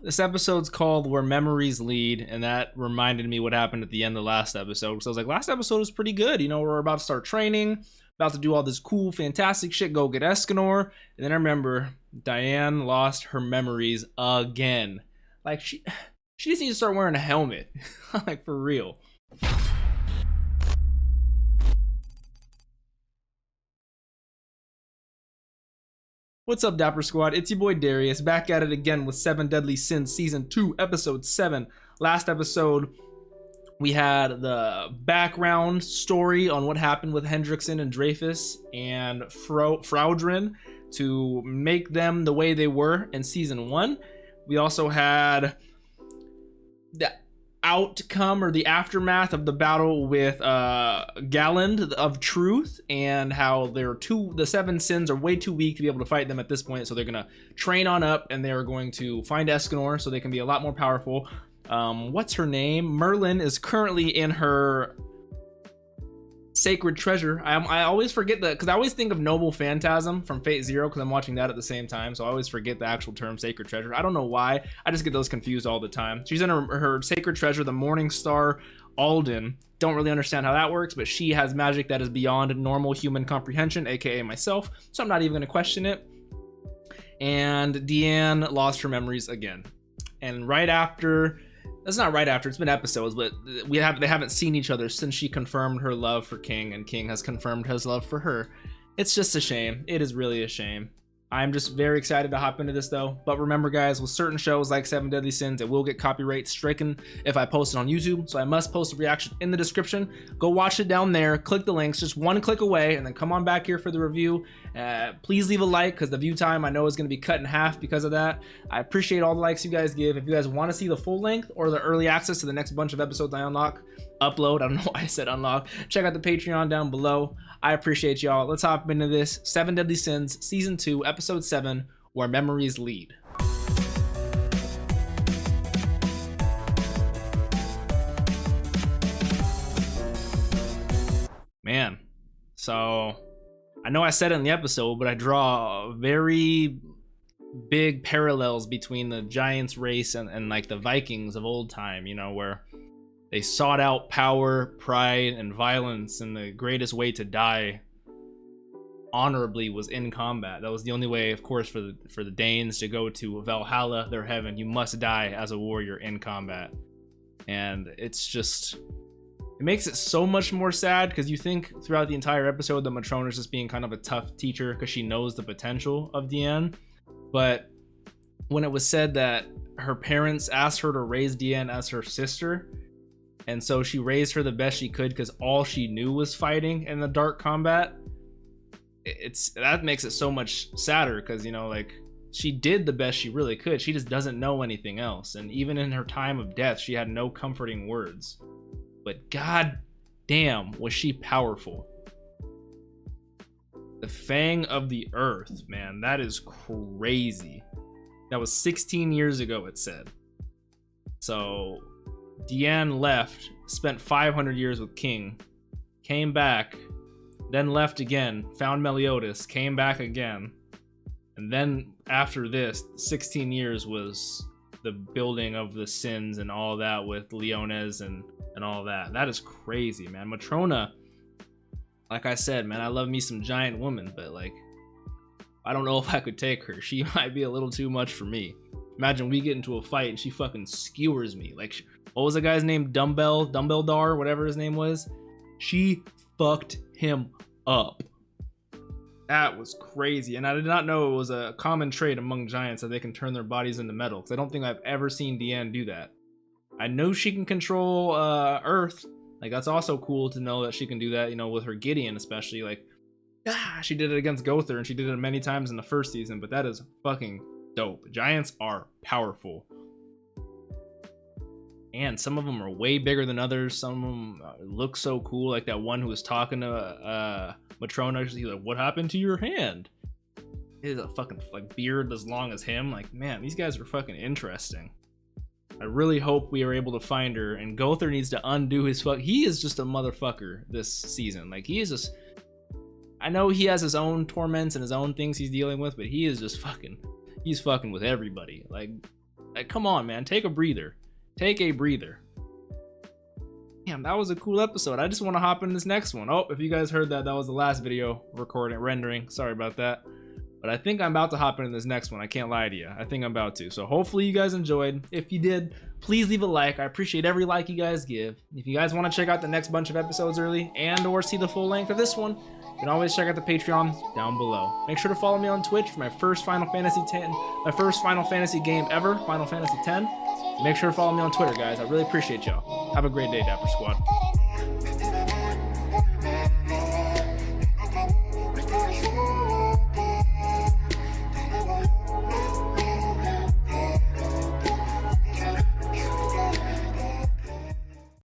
This episode's called Where Memories Lead, and that reminded me what happened at the end of the last episode. So I was like, last episode was pretty good. You know, we're about to start training, about to do all this cool, fantastic shit, go get Escanor. And then I remember Diane lost her memories again. Like, she just needs to start wearing a helmet. Like, for real. What's up, Dapper Squad? It's your boy Darius, back at it again with 7 Deadly Sins Season 2, Episode 7. Last episode, we had the background story on what happened with Hendrickson and Dreyfus and Fraudrin to make them the way they were in Season 1. We also had the outcome or the aftermath of the battle with Galland of Truth, and how the 7 sins are way too weak to be able to fight them at this point, so they're gonna train on up and they're going to find Escanor so they can be a lot more powerful. What's her name? Merlin is currently in her sacred treasure. I always forget that, because I always think of Noble Phantasm from Fate Zero because I'm watching that at the same time, so I always forget the actual term sacred treasure. I don't know why, I just get those confused all the time. She's in her sacred treasure, the Morning Star Alden. Don't really understand how that works, but she has magic that is beyond normal human comprehension, aka myself, so I'm not even going to question it. And Deanne lost her memories again, and right after, that's not right after, it's been episodes, but they haven't seen each other since she confirmed her love for King, and King has confirmed his love for her. It's just a shame. It is really a shame. I'm just very excited to hop into this though. But remember guys, with certain shows like 7 Deadly Sins, it will get copyright stricken if I post it on YouTube, so I must post a reaction in the description. Go watch it down there, click the links, just one click away, and then come on back here for the review. Please leave a like, because the view time I know is going to be cut in half because of that. I appreciate all the likes you guys give. If you guys want to see the full length or the early access to the next bunch of episodes I upload, I don't know why I said unlock, check out the Patreon down below. I appreciate y'all. Let's hop into this 7 Deadly Sins Season 2, Episode 7, Where Memories Lead. Man, so I know I said it in the episode, but I draw very big parallels between the Giants race and like the Vikings of old time, you know, where they sought out power, pride, and violence, and the greatest way to die honorably was in combat. That was the only way, of course, for the Danes to go to Valhalla, their heaven. You must die as a warrior in combat. And it's just, it makes it so much more sad, because you think throughout the entire episode that Matrona is just being kind of a tough teacher because she knows the potential of Deanne. But when it was said that her parents asked her to raise Deanne as her sister, and so she raised her the best she could because all she knew was fighting in the dark combat, that makes it so much sadder, because, you know, like, she did the best she really could. She just doesn't know anything else, and even in her time of death she had no comforting words. But god damn was she powerful. The Fang of the Earth, man, that is crazy. That was 16 years ago, it said. So Deanne left, spent 500 years with King, came back, then left again, found Meliodas, came back again, and then after this 16 years was the building of the sins and all that with Leones and all that. That is crazy, man. Matrona, like I said, man, I love me some giant woman, but like, I don't know if I could take her. She might be a little too much for me. Imagine we get into a fight and she fucking skewers me. Like, what was the guy's name? Dumbledore, whatever his name was. She fucked him up. That was crazy. And I did not know it was a common trait among giants that they can turn their bodies into metal, because I don't think I've ever seen Deanne do that. I know she can control Earth. Like, that's also cool to know that she can do that, you know, with her Gideon especially. Like, she did it against Gother, and she did it many times in the first season, but that is fucking dope. Giants are powerful. And some of them are way bigger than others. Some of them look so cool, like that one who was talking to Matrona. He's like, what happened to your hand? He has a fucking like beard as long as him. Like, man, these guys are fucking interesting. I really hope we are able to find her, and Gother needs to undo his he is just a motherfucker this season. Like, he is just, I know he has his own torments and his own things he's dealing with, but he is just fucking, he's fucking with everybody. Like, Like, come on, man. Take a breather. Take a breather. Damn, that was a cool episode. I just want to hop in this next one. Oh, if you guys heard that, that was the last video rendering. Sorry about that. But I think I'm about to hop into this next one. I can't lie to you. I think I'm about to. So hopefully you guys enjoyed. If you did, please leave a like. I appreciate every like you guys give. If you guys want to check out the next bunch of episodes early and or see the full length of this one, you can always check out the Patreon down below. Make sure to follow me on Twitch for my first Final Fantasy game ever, Final Fantasy X. Make sure to follow me on Twitter, guys. I really appreciate y'all. Have a great day, Dapper Squad.